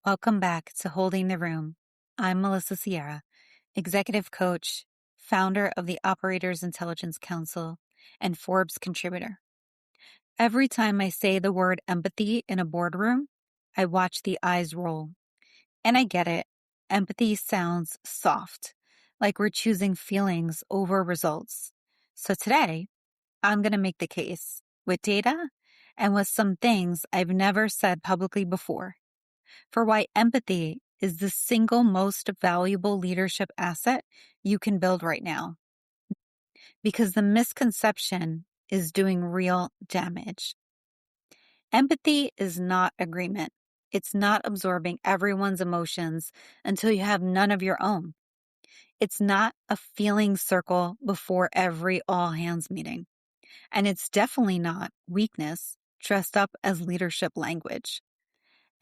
Welcome back to Holding the Room. I'm Melissa Sierra, executive coach, founder of the Operators Intelligence Council, and Forbes contributor. Every time I say the word empathy in a boardroom, I watch the eyes roll. And I get it. Empathy sounds soft, like we're choosing feelings over results. So today, I'm going to make the case with data and with some things I've never said publicly before for why empathy is the single most valuable leadership asset you can build right now. Because the misconception is doing real damage. Empathy is not agreement. It's not absorbing everyone's emotions until you have none of your own. It's not a feeling circle before every all hands meeting. And it's definitely not weakness dressed up as leadership language.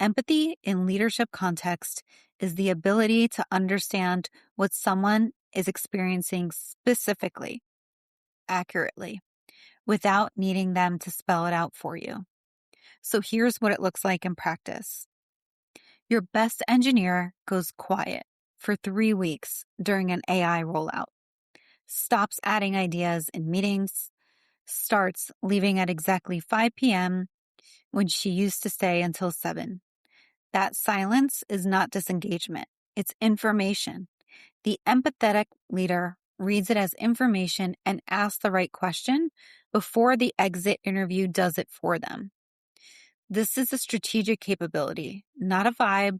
Empathy in leadership context is the ability to understand what someone is experiencing specifically, accurately, without needing them to spell it out for you. So here's what it looks like in practice. Your best engineer goes quiet for 3 weeks during an AI rollout, stops adding ideas in meetings, starts leaving at exactly 5 p.m. when she used to stay until 7. That silence is not disengagement. It's information. The empathetic leader reads it as information and asks the right question before the exit interview does it for them. This is a strategic capability, not a vibe,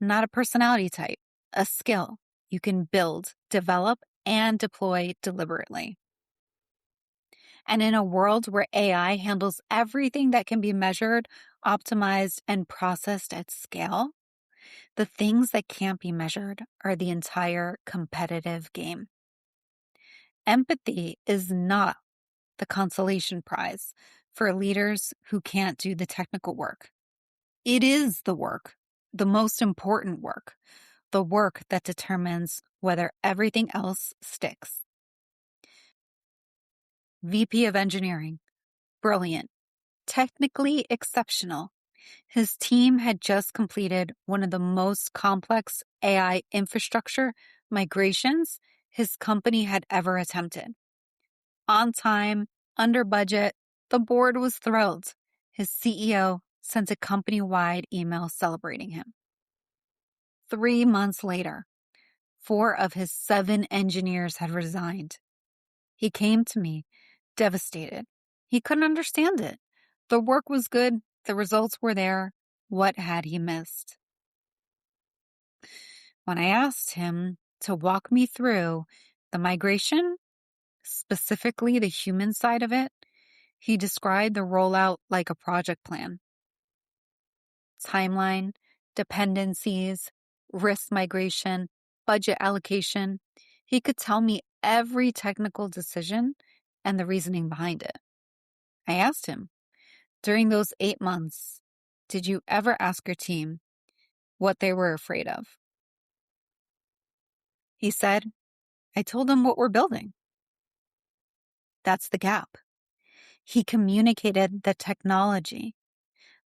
not a personality type, a skill you can build, develop, and deploy deliberately. And in a world where AI handles everything that can be measured, optimized, and processed at scale, the things that can't be measured are the entire competitive game. Empathy is not the consolation prize for leaders who can't do the technical work. It is the work, the most important work, the work that determines whether everything else sticks. VP of Engineering, brilliant, technically exceptional. His team had just completed one of the most complex AI infrastructure migrations his company had ever attempted. On time, under budget, the board was thrilled. His CEO sent a company-wide email celebrating him. 3 months later, 4 of his 7 engineers had resigned. He came to me, devastated. He couldn't understand it. The work was good. The results were there. What had he missed? When I asked him to walk me through the migration, specifically the human side of it, he described the rollout like a project plan. Timeline, dependencies, risk migration, budget allocation. He could tell me every technical decision and the reasoning behind it. I asked him, during those 8 months, did you ever ask your team what they were afraid of? He said, I told them what we're building. That's the gap. He communicated the technology,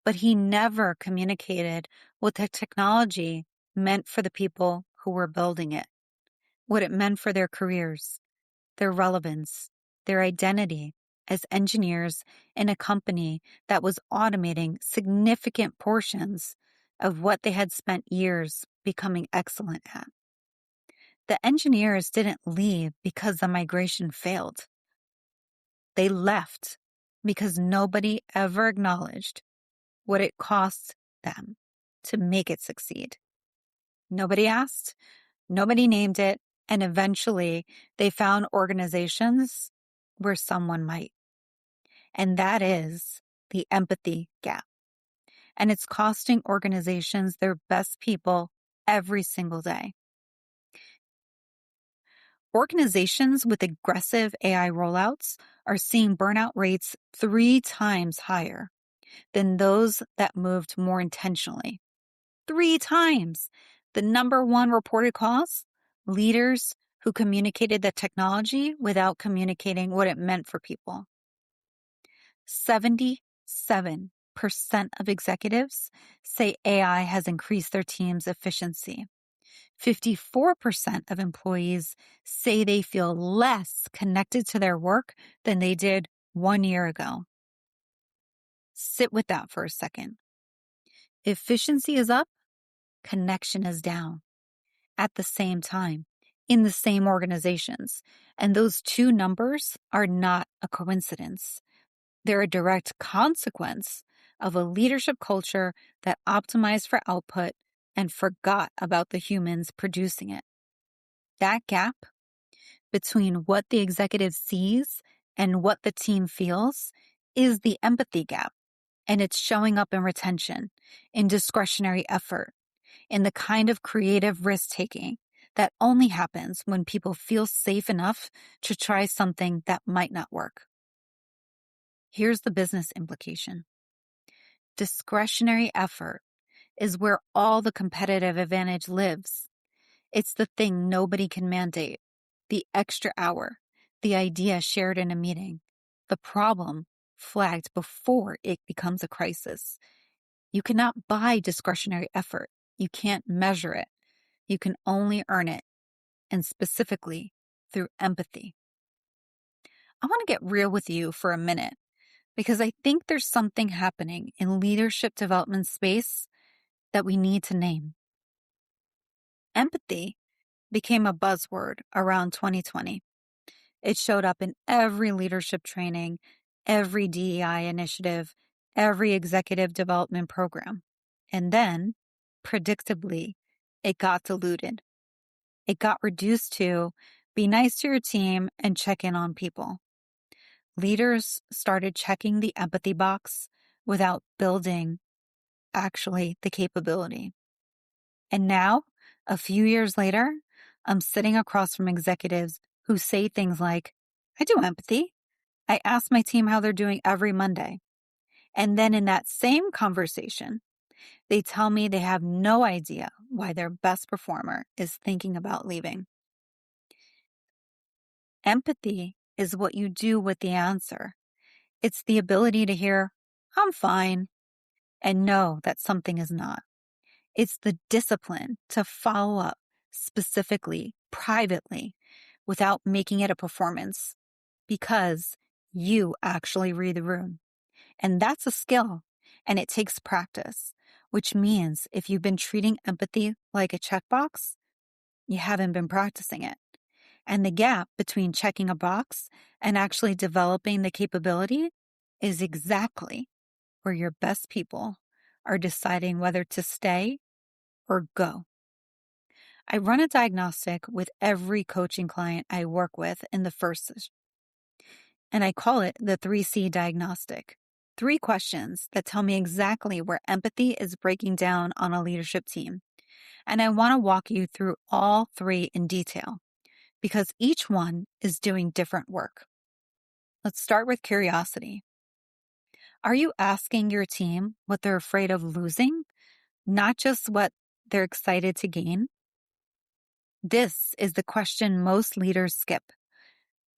but he never communicated what the technology meant for the people who were building it, what it meant for their careers, their relevance, their identity as engineers in a company that was automating significant portions of what they had spent years becoming excellent at. The engineers didn't leave because the migration failed. They left because nobody ever acknowledged what it cost them to make it succeed. Nobody asked, nobody named it, and eventually they found organizations where someone might. And that is the empathy gap. And it's costing organizations their best people every single day. Organizations with aggressive AI rollouts are seeing burnout rates 3 times higher than those that moved more intentionally. 3 times. The number one reported cause? Leaders who communicated the technology without communicating what it meant for people. 77% 58% of executives say AI has increased their team's efficiency. 54% of employees say they feel less connected to their work than they did 1 year ago. Sit with that for a second. Efficiency is up, connection is down at the same time in the same organizations. And those two numbers are not a coincidence. They're a direct consequence of a leadership culture that optimized for output and forgot about the humans producing it. That gap between what the executive sees and what the team feels is the empathy gap. And it's showing up in retention, in discretionary effort, in the kind of creative risk-taking that only happens when people feel safe enough to try something that might not work. Here's the business implication. Discretionary effort is where all the competitive advantage lives. It's the thing nobody can mandate, the extra hour, the idea shared in a meeting, the problem flagged before it becomes a crisis. You cannot buy discretionary effort. You can't measure it. You can only earn it, and specifically through empathy. I want to get real with you for a minute because I think there's something happening in leadership development space that we need to name. Empathy became a buzzword around 2020. It showed up in every leadership training, every DEI initiative, every executive development program. And then, predictably, it got diluted. It got reduced to be nice to your team and check in on people. Leaders started checking the empathy box without building, actually, the capability. And now, a few years later, I'm sitting across from executives who say things like, I do empathy. I ask my team how they're doing every Monday. And then in that same conversation, they tell me they have no idea why their best performer is thinking about leaving. Empathy is what you do with the answer. It's the ability to hear, I'm fine, and know that something is not. It's the discipline to follow up specifically, privately, without making it a performance, because you actually read the room. And that's a skill, and it takes practice, which means if you've been treating empathy like a checkbox, you haven't been practicing it. And the gap between checking a box and actually developing the capability is exactly where your best people are deciding whether to stay or go. I run a diagnostic with every coaching client I work with in the first session, and I call it the 3C diagnostic. 3 questions that tell me exactly where empathy is breaking down on a leadership team. And I want to walk you through all 3 in detail because each one is doing different work. Let's start with curiosity. Are you asking your team what they're afraid of losing, not just what they're excited to gain? This is the question most leaders skip.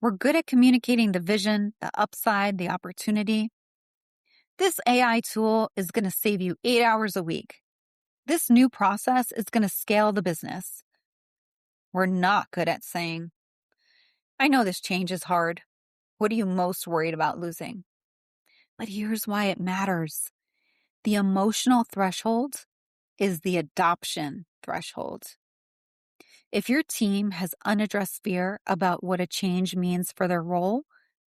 We're good at communicating the vision, the upside, the opportunity. This AI tool is going to save you 8 hours a week. This new process is going to scale the business. We're not good at saying, I know this change is hard. What are you most worried about losing? But here's why it matters. The emotional threshold is the adoption threshold. If your team has unaddressed fear about what a change means for their role,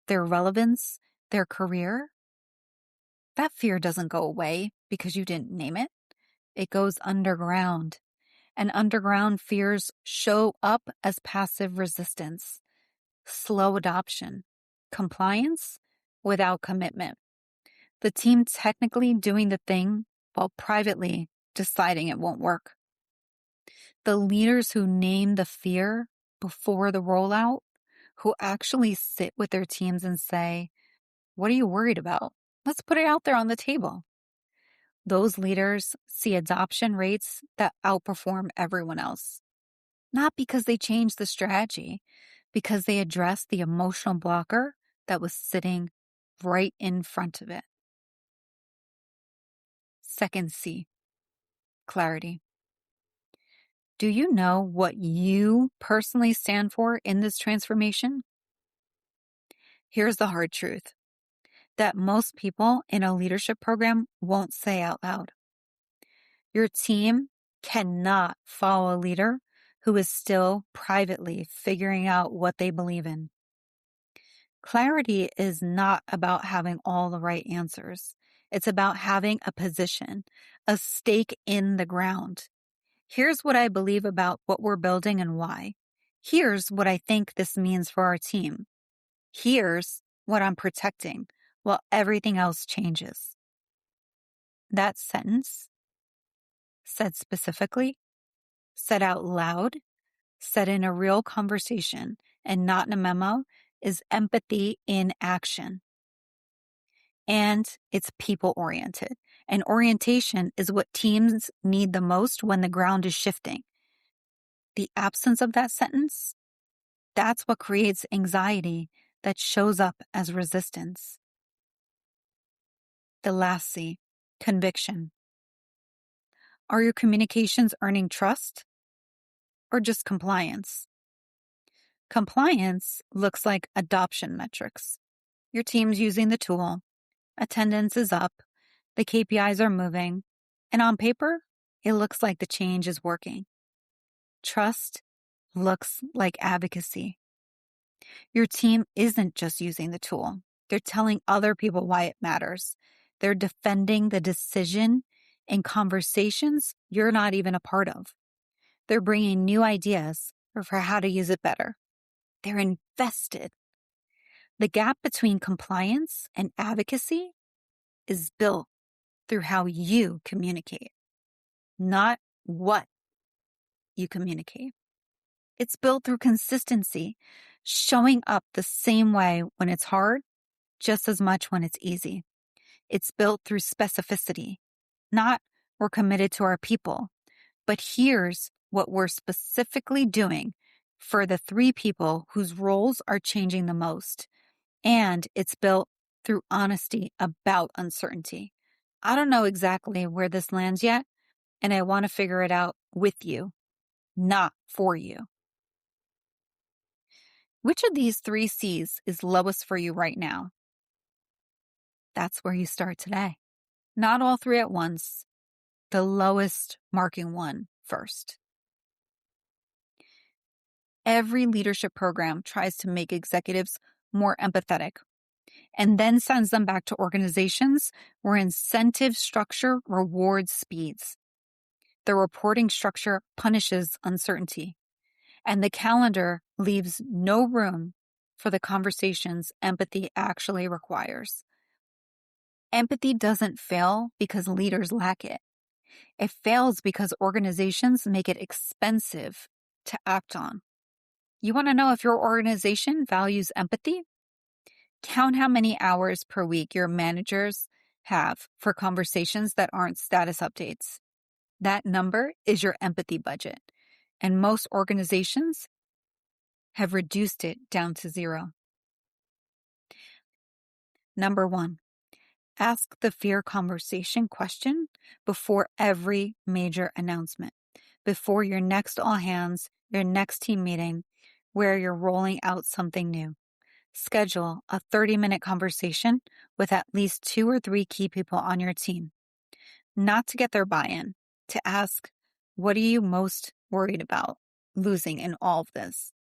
their relevance, their career, that fear doesn't go away because you didn't name it. It goes underground. And underground fears show up as passive resistance, slow adoption, compliance without commitment. The team technically doing the thing while privately deciding it won't work. The leaders who name the fear before the rollout, who actually sit with their teams and say, what are you worried about? Let's put it out there on the table. Those leaders see adoption rates that outperform everyone else. Not because they changed the strategy, because they addressed the emotional blocker that was sitting right in front of it. Second C, clarity. Do you know what you personally stand for in this transformation? Here's the hard truth that most people in a leadership program won't say out loud. Your team cannot follow a leader who is still privately figuring out what they believe in. Clarity is not about having all the right answers. It's about having a position, a stake in the ground. Here's what I believe about what we're building and why. Here's what I think this means for our team. Here's what I'm protecting while everything else changes. That sentence, said specifically, said out loud, said in a real conversation and not in a memo, is empathy in action. And it's people-oriented. And orientation is what teams need the most when the ground is shifting. The absence of that sentence, that's what creates anxiety that shows up as resistance. The last C, conviction. Are your communications earning trust or just compliance? Compliance looks like adoption metrics. Your team's using the tool, attendance is up, the KPIs are moving, and on paper, it looks like the change is working. Trust looks like advocacy. Your team isn't just using the tool. They're telling other people why it matters. They're defending the decision in conversations you're not even a part of. They're bringing new ideas for how to use it better. They're invested. The gap between compliance and advocacy is built through how you communicate, not what you communicate. It's built through consistency, showing up the same way when it's hard, just as much when it's easy. It's built through specificity, not we're committed to our people, but here's what we're specifically doing for the 3 people whose roles are changing the most. And it's built through honesty about uncertainty. I don't know exactly where this lands yet, and I want to figure it out with you, not for you. Which of these 3 C's is lowest for you right now? That's where you start today. Not all 3 at once, the lowest marking one first. Every leadership program tries to make executives more empathetic and then sends them back to organizations where incentive structure rewards speeds. The reporting structure punishes uncertainty, and the calendar leaves no room for the conversations empathy actually requires. Empathy doesn't fail because leaders lack it. It fails because organizations make it expensive to act on. You want to know if your organization values empathy? Count how many hours per week your managers have for conversations that aren't status updates. That number is your empathy budget, and most organizations have reduced it down to 0. Number 1, ask the fear conversation question before every major announcement, before your next all hands, your next team meeting, where you're rolling out something new. Schedule a 30-minute conversation with at least 2 or 3 key people on your team, not to get their buy-in, to ask, what are you most worried about losing in all of this?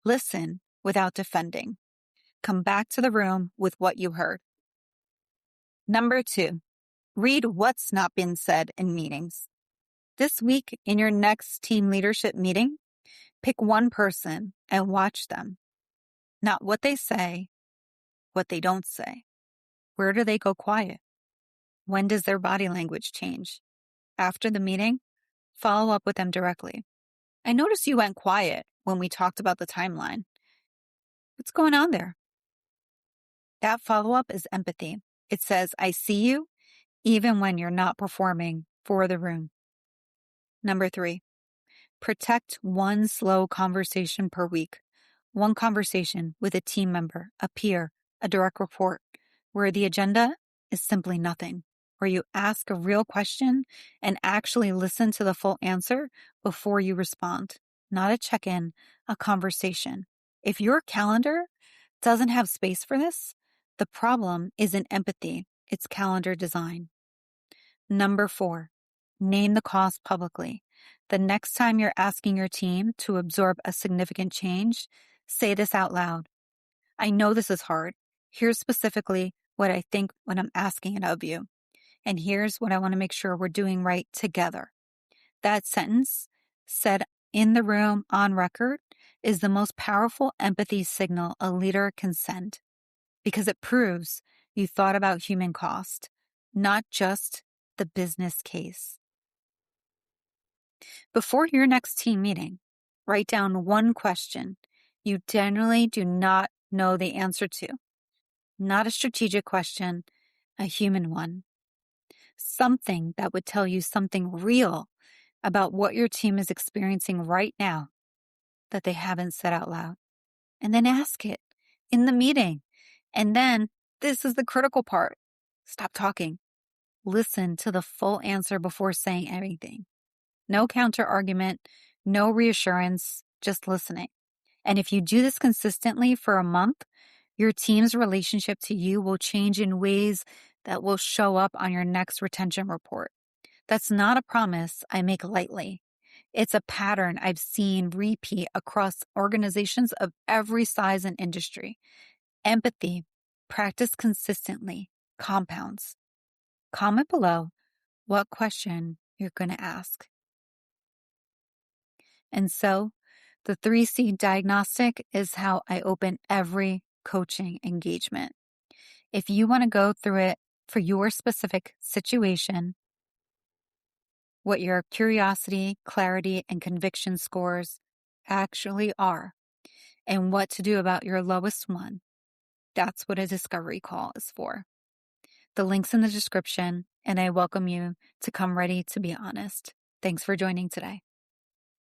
Listen without defending. Come back to the room with what you heard. Number 2, read what's not been said in meetings. This week, in your next team leadership meeting, pick one person and watch them. Not what they say, what they don't say. Where do they go quiet? When does their body language change? After the meeting, follow up with them directly. I noticed you went quiet when we talked about the timeline. What's going on there? That follow-up is empathy. It says, I see you, even when you're not performing for the room. Number 3, protect one slow conversation per week. One conversation with a team member, a peer, a direct report, where the agenda is simply nothing where you ask a real question and actually listen to the full answer before you respond. Not a check-in, a conversation. If your calendar doesn't have space for this, the problem isn't empathy, it's calendar design. Number 4, name the cost publicly. The next time you're asking your team to absorb a significant change, say this out loud. I know this is hard. Here's specifically what I think when I'm asking it of you. And here's what I want to make sure we're doing right together. That sentence, said in the room on record, is the most powerful empathy signal a leader can send because it proves you thought about human cost, not just the business case. Before your next team meeting, write down one question you generally do not know the answer to. Not a strategic question, a human one. Something that would tell you something real about what your team is experiencing right now that they haven't said out loud. And then ask it in the meeting. And then, this is the critical part. Stop talking. Listen to the full answer before saying anything. No counter argument, no reassurance, just listening. And if you do this consistently for a month, your team's relationship to you will change in ways that will show up on your next retention report. That's not a promise I make lightly. It's a pattern I've seen repeat across organizations of every size and industry. Empathy, practiced consistently, compounds. Comment below what question you're going to ask. And so, the 3C diagnostic is how I open every coaching engagement. If you want to go through it for your specific situation, what your curiosity, clarity, and conviction scores actually are, and what to do about your lowest one, that's what a discovery call is for. The link's in the description, and I welcome you to come ready to be honest. Thanks for joining today.